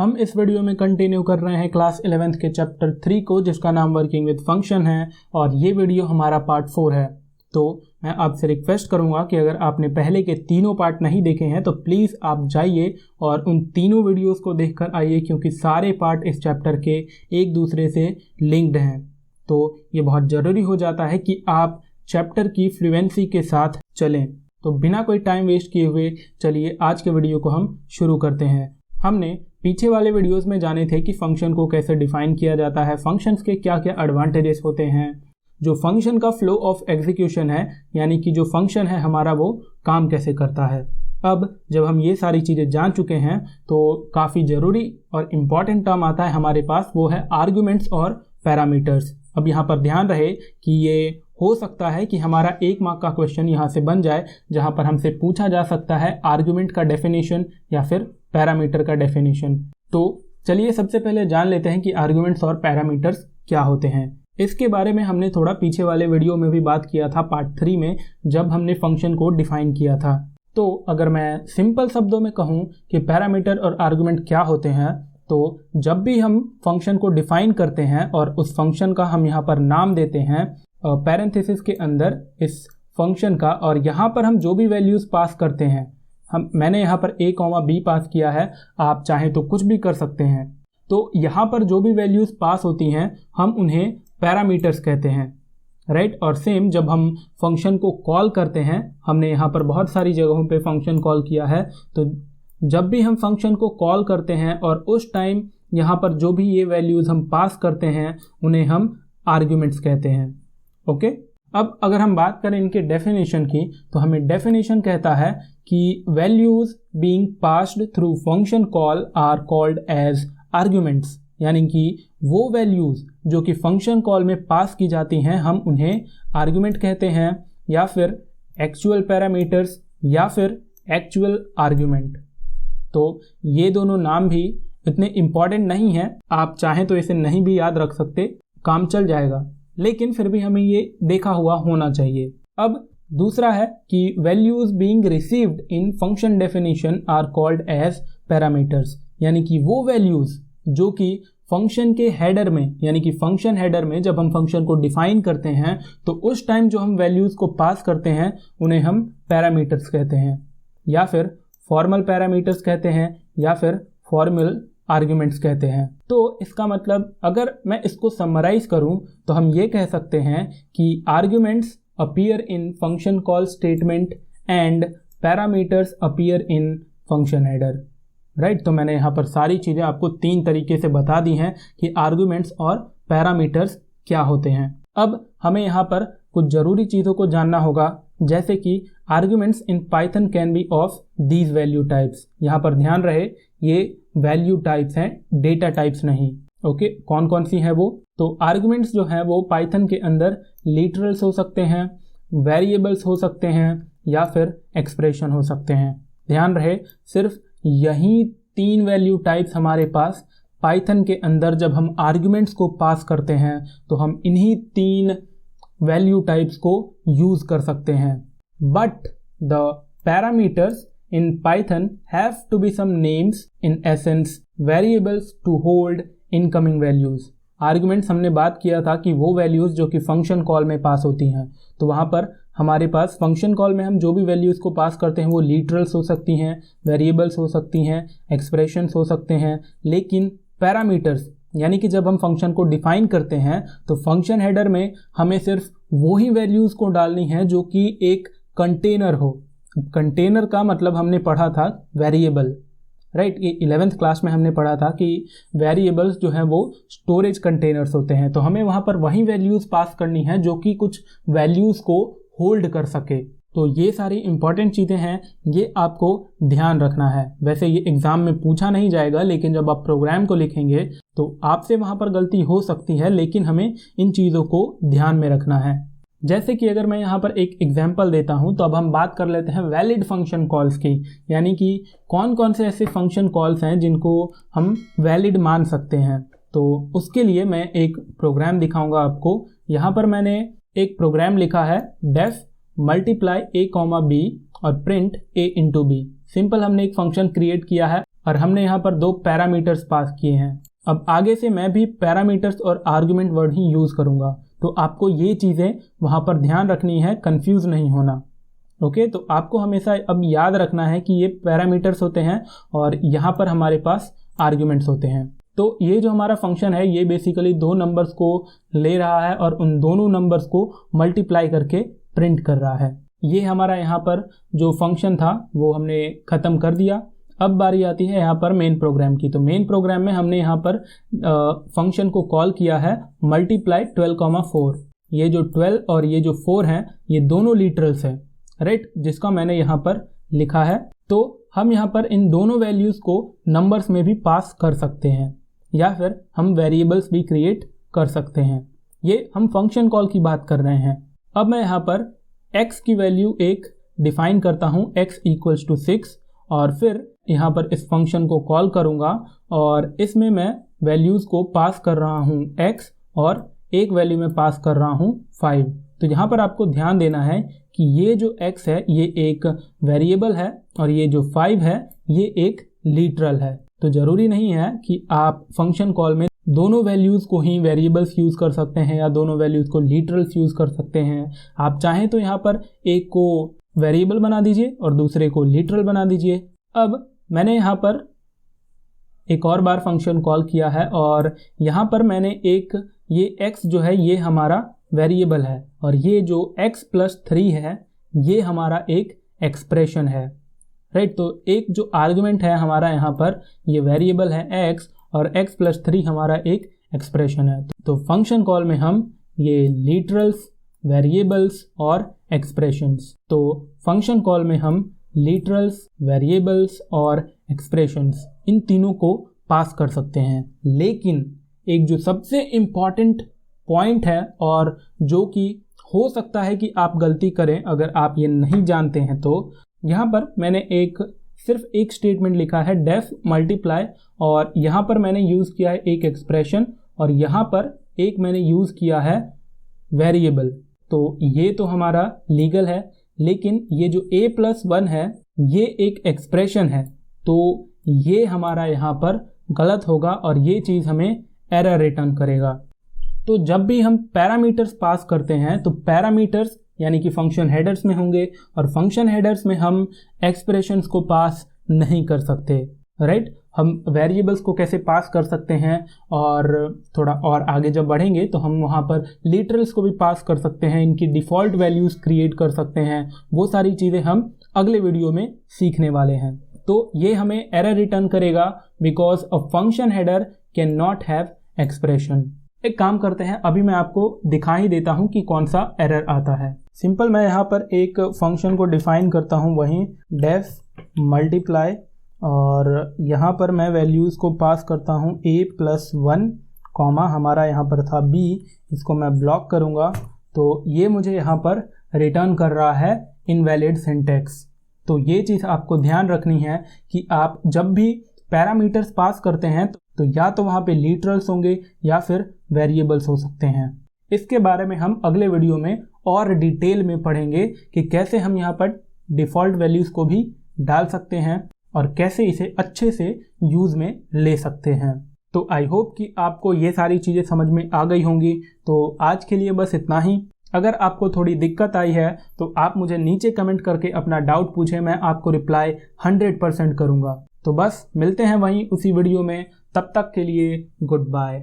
हम इस वीडियो में कंटिन्यू कर रहे हैं क्लास 11th के चैप्टर 3 को, जिसका नाम वर्किंग विद फंक्शन है और ये वीडियो हमारा पार्ट 4 है। तो मैं आपसे रिक्वेस्ट करूंगा कि अगर आपने पहले के तीनों पार्ट नहीं देखे हैं तो प्लीज़ आप जाइए और उन तीनों वीडियोस को देखकर आइए, क्योंकि सारे पार्ट इस चैप्टर के एक दूसरे से लिंक्ड हैं। तो ये बहुत ज़रूरी हो जाता है कि आप चैप्टर की फ्लुएंसी के साथ चलें। तो बिना कोई टाइम वेस्ट किए हुए चलिए आज के वीडियो को हम शुरू करते हैं। हमने पीछे वाले वीडियोस में जाने थे कि फंक्शन को कैसे डिफाइन किया जाता है, फंक्शंस के क्या क्या एडवांटेजेस होते हैं, जो फंक्शन का फ्लो ऑफ एग्जीक्यूशन है, यानी कि जो फंक्शन है हमारा वो काम कैसे करता है। अब जब हम ये सारी चीज़ें जान चुके हैं तो काफ़ी ज़रूरी और इम्पॉर्टेंट टर्म आता है हमारे पास, वो है आर्ग्यूमेंट्स और पैरामीटर्स। अब यहाँ पर ध्यान रहे कि ये हो सकता है कि हमारा 1 मार्क का क्वेश्चन यहाँ से बन जाए, जहाँ पर हमसे पूछा जा सकता है आर्ग्यूमेंट का डेफिनेशन या फिर पैरामीटर का डेफिनेशन। तो चलिए सबसे पहले जान लेते हैं कि आर्ग्यूमेंट्स और पैरामीटर्स क्या होते हैं। इसके बारे में हमने थोड़ा पीछे वाले वीडियो में भी बात किया था, पार्ट 3 में, जब हमने फंक्शन को डिफाइन किया था। तो अगर मैं सिंपल शब्दों में कहूँ कि पैरामीटर और आर्ग्यूमेंट क्या होते हैं, तो जब भी हम फंक्शन को डिफाइन करते हैं और उस फंक्शन का हम यहाँ पर नाम देते हैं पैरेंथेसिस के अंदर इस फंक्शन का, और यहाँ पर हम जो भी वैल्यूज़ पास करते हैं, मैंने यहाँ पर a, b पास किया है, आप चाहें तो कुछ भी कर सकते हैं। तो यहाँ पर जो भी वैल्यूज़ पास होती हैं हम उन्हें पैरामीटर्स कहते हैं, राइट। और सेम जब हम फंक्शन को कॉल करते हैं, हमने यहाँ पर बहुत सारी जगहों पे फंक्शन कॉल किया है, तो जब भी हम फंक्शन को कॉल करते हैं और उस टाइम यहाँ पर जो भी ये वैल्यूज़ हम पास करते हैं उन्हें हम आर्ग्यूमेंट्स कहते हैं। ओके, अब अगर हम बात करें इनके डेफिनेशन की, तो हमें डेफिनेशन कहता है कि values being passed through function call are called as arguments, यानी कि वो वैल्यूज़ जो कि फंक्शन कॉल में पास की जाती हैं हम उन्हें आर्ग्यूमेंट कहते हैं, या फिर एक्चुअल पैरामीटर्स या फिर एक्चुअल आर्ग्यूमेंट। तो ये दोनों नाम भी इतने इम्पॉर्टेंट नहीं हैं, आप चाहें तो इसे नहीं भी याद रख सकते, काम चल जाएगा, लेकिन फिर भी हमें ये देखा हुआ होना चाहिए। अब दूसरा है कि values being received in function definition are called as parameters, यानी कि वो वैल्यूज़ जो कि फंक्शन के हेडर में, यानी कि फंक्शन हेडर में जब हम फंक्शन को डिफाइन करते हैं तो उस टाइम जो हम वैल्यूज़ को पास करते हैं उन्हें हम पैरामीटर्स कहते हैं, या फिर फॉर्मल पैरामीटर्स कहते हैं, या फिर फॉर्मल आर्ग्यूमेंट्स कहते हैं। तो इसका मतलब अगर मैं इसको समराइज करूं तो हम ये कह सकते हैं कि arguments appear in function call statement and parameters appear in function header, right. तो मैंने यहाँ पर सारी चीज़ें आपको 3 तरीके से बता दी हैं कि आर्ग्यूमेंट्स और पैरामीटर्स क्या होते हैं। अब हमें यहाँ पर कुछ ज़रूरी चीज़ों को जानना होगा, जैसे कि arguments in Python can be of these value types. यहाँ पर ध्यान रहे ये वैल्यू टाइप्स हैं, डेटा टाइप्स नहीं। ओके, कौन कौन सी है वो? तो आर्ग्यूमेंट्स जो हैं वो पाइथन के अंदर लिटरल्स हो सकते हैं, वेरिएबल्स हो सकते हैं, या फिर एक्सप्रेशन हो सकते हैं। ध्यान रहे सिर्फ यही 3 वैल्यू टाइप्स हमारे पास पाइथन के अंदर जब हम आर्ग्यूमेंट्स को पास करते हैं तो हम इन्हीं 3 वैल्यू टाइप्स को यूज़ कर सकते हैं। But the parameters in Python have to be some names, in essence variables to hold incoming values। Arguments हमने बात किया था कि वो वैल्यूज़ जो कि फंक्शन कॉल में पास होती हैं, तो वहाँ पर हमारे पास फंक्शन कॉल में हम जो भी वैल्यूज़ को पास करते हैं वो लिटरल्स हो सकती हैं, वेरिएबल्स हो सकती हैं, एक्सप्रेशंस हो सकते हैं। लेकिन पैरामीटर्स, यानी कि जब हम फंक्शन को डिफाइन करते हैं तो फंक्शन हेडर में हमें सिर्फ वही वैल्यूज़ को डालनी है जो कि एक कंटेनर हो। कंटेनर का मतलब हमने पढ़ा था वेरिएबल, राइट। ये 11th क्लास में हमने पढ़ा था कि वेरिएबल्स जो हैं वो स्टोरेज कंटेनर्स होते हैं, तो हमें वहाँ पर वही वैल्यूज़ पास करनी है जो कि कुछ वैल्यूज़ को होल्ड कर सके। तो ये सारी इंपॉर्टेंट चीज़ें हैं, ये आपको ध्यान रखना है। वैसे ये एग्ज़ाम में पूछा नहीं जाएगा, लेकिन जब आप प्रोग्राम को लिखेंगे तो आपसे वहाँ पर गलती हो सकती है, लेकिन हमें इन चीज़ों को ध्यान में रखना है। जैसे कि अगर मैं यहाँ पर एक एग्जांपल देता हूँ, तो अब हम बात कर लेते हैं वैलिड फंक्शन कॉल्स की, यानी कि कौन कौन से ऐसे फंक्शन कॉल्स हैं जिनको हम वैलिड मान सकते हैं। तो उसके लिए मैं एक प्रोग्राम दिखाऊंगा आपको। यहाँ पर मैंने एक प्रोग्राम लिखा है डेफ मल्टीप्लाई a, b और print a into b। Simple हमने एक फंक्शन क्रिएट किया है और हमने यहाँ पर 2 पैरामीटर्स पास किए हैं। अब आगे से मैं भी पैरामीटर्स और आर्गुमेंट वर्ड ही यूज़ करूँगा, तो आपको ये चीज़ें वहाँ पर ध्यान रखनी है, कंफ्यूज नहीं होना। ओके, तो आपको हमेशा अब याद रखना है कि ये पैरामीटर्स होते हैं और यहाँ पर हमारे पास आर्ग्यूमेंट्स होते हैं। तो ये जो हमारा फंक्शन है ये बेसिकली 2 नंबर्स को ले रहा है और उन दोनों नंबर्स को मल्टीप्लाई करके प्रिंट कर रहा है। ये हमारा यहाँ पर जो फंक्शन था वो हमने ख़त्म कर दिया। अब बारी आती है यहाँ पर मेन प्रोग्राम की। तो मेन प्रोग्राम में हमने यहाँ पर फंक्शन को कॉल किया है मल्टीप्लाई 12,4। ये जो 12 और ये जो 4 हैं ये दोनों लिटरल्स हैं, राइट, जिसका मैंने यहाँ पर लिखा है। तो हम यहाँ पर इन दोनों वैल्यूज़ को नंबर्स में भी पास कर सकते हैं या फिर हम वेरिएबल्स भी क्रिएट कर सकते हैं। ये हम फंक्शन कॉल की बात कर रहे हैं। अब मैं यहाँ पर x की वैल्यू एक डिफाइन करता हूँ, x इक्वल्स टू 6, और फिर यहाँ पर इस फंक्शन को कॉल करूँगा और इसमें मैं वैल्यूज़ को पास कर रहा हूँ x और एक वैल्यू में पास कर रहा हूँ 5। तो यहाँ पर आपको ध्यान देना है कि ये जो x है ये एक वेरिएबल है और ये जो 5 है ये एक लिटरल है। तो ज़रूरी नहीं है कि आप फंक्शन कॉल में दोनों वैल्यूज़ को ही वेरिएबल्स यूज़ कर सकते हैं या दोनों वैल्यूज़ को लिटरल्स यूज़ कर सकते हैं। आप चाहें तो यहाँ पर एक को वेरिएबल बना दीजिए और दूसरे को लिटरल बना दीजिए। अब मैंने यहाँ पर एक और बार फंक्शन कॉल किया है और यहाँ पर मैंने एक ये x जो है ये हमारा वेरिएबल है और ये जो x+3 है ये हमारा एक एक्सप्रेशन है, राइट। तो एक जो आर्गुमेंट है हमारा यहाँ पर ये वेरिएबल है x और x+3 हमारा एक एक्सप्रेशन है। तो फंक्शन कॉल में हम ये लिटरल्स, वेरिएबल्स और एक्सप्रेशंस, तो फंक्शन कॉल में हम लिटरल्स, वेरिएबल्स और एक्सप्रेशंस इन तीनों को पास कर सकते हैं। लेकिन एक जो सबसे इम्पॉर्टेंट पॉइंट है और जो कि हो सकता है कि आप गलती करें अगर आप ये नहीं जानते हैं, तो यहाँ पर मैंने सिर्फ एक स्टेटमेंट लिखा है डेफ मल्टीप्लाई और यहाँ पर मैंने यूज़ किया है एक एक्सप्रेशन और यहाँ पर एक मैंने यूज़ किया है वेरिएबल। तो ये तो हमारा लीगल है, लेकिन ये जो a+1 है ये एक एक्सप्रेशन है, तो ये हमारा यहाँ पर गलत होगा और ये चीज़ हमें एरर रिटर्न करेगा। तो जब भी हम पैरामीटर्स पास करते हैं तो पैरामीटर्स यानी कि फंक्शन हेडर्स में होंगे और फंक्शन हेडर्स में हम एक्सप्रेशंस को पास नहीं कर सकते, राइट। हम वेरिएबल्स को कैसे पास कर सकते हैं और थोड़ा और आगे जब बढ़ेंगे तो हम वहाँ पर लिटरल्स को भी पास कर सकते हैं, इनकी डिफ़ॉल्ट वैल्यूज़ क्रिएट कर सकते हैं। वो सारी चीज़ें हम अगले वीडियो में सीखने वाले हैं। तो ये हमें एरर रिटर्न करेगा because a function header can not have expression. एक काम करते हैं, अभी मैं आपको दिखा ही देता हूँ कि कौन सा एरर आता है। सिंपल, मैं यहाँ पर एक फंक्शन को डिफ़ाइन करता हूँ, वहीं डेफ मल्टीप्लाई, और यहाँ पर मैं वैल्यूज़ को पास करता हूँ a+1, हमारा यहाँ पर था b, इसको मैं ब्लॉक करूँगा तो ये मुझे यहाँ पर रिटर्न कर रहा है इनवैलिड सिंटैक्स। तो ये चीज़ आपको ध्यान रखनी है कि आप जब भी पैरामीटर्स पास करते हैं तो या तो वहाँ पे लिटरल्स होंगे या फिर वेरिएबल्स हो सकते हैं। इसके बारे में हम अगले वीडियो में और डिटेल में पढ़ेंगे कि कैसे हम यहाँ पर डिफ़ॉल्ट वैल्यूज़ को भी डाल सकते हैं और कैसे इसे अच्छे से यूज़ में ले सकते हैं। तो आई होप कि आपको ये सारी चीज़ें समझ में आ गई होंगी। तो आज के लिए बस इतना ही। अगर आपको थोड़ी दिक्कत आई है तो आप मुझे नीचे कमेंट करके अपना डाउट पूछें, मैं आपको रिप्लाई 100% करूँगा। तो बस मिलते हैं वहीं उसी वीडियो में, तब तक के लिए गुड बाय।